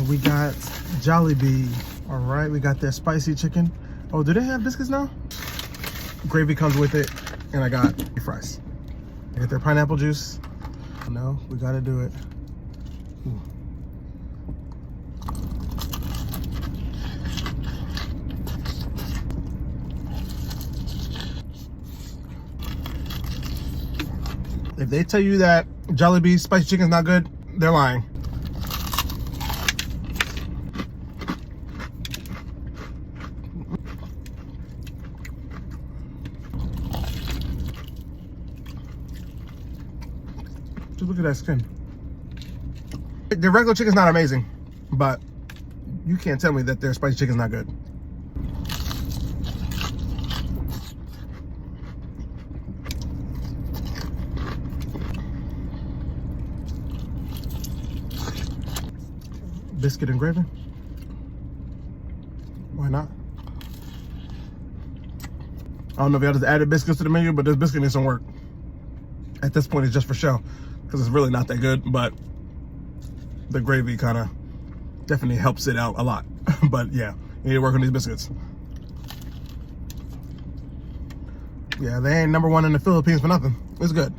We got Jollibee. All right, we got their spicy chicken. Oh, do they have biscuits now? Gravy comes with it, and I got fries. I got their pineapple juice. No, we gotta do it. Ooh. If they tell you that Jollibee spicy chicken is not good, they're lying. Just look at that skin. The regular chicken's not amazing, but you can't tell me that their spicy chicken's not good. Biscuit and gravy? Why not? I don't know if y'all just added biscuits to the menu, but this biscuit needs some work. At this point, it's just for show, because it's really not that good, but the gravy kind of definitely helps it out a lot. But yeah, you need to work on these biscuits. Yeah, they ain't #1 in the Philippines for nothing. It's good.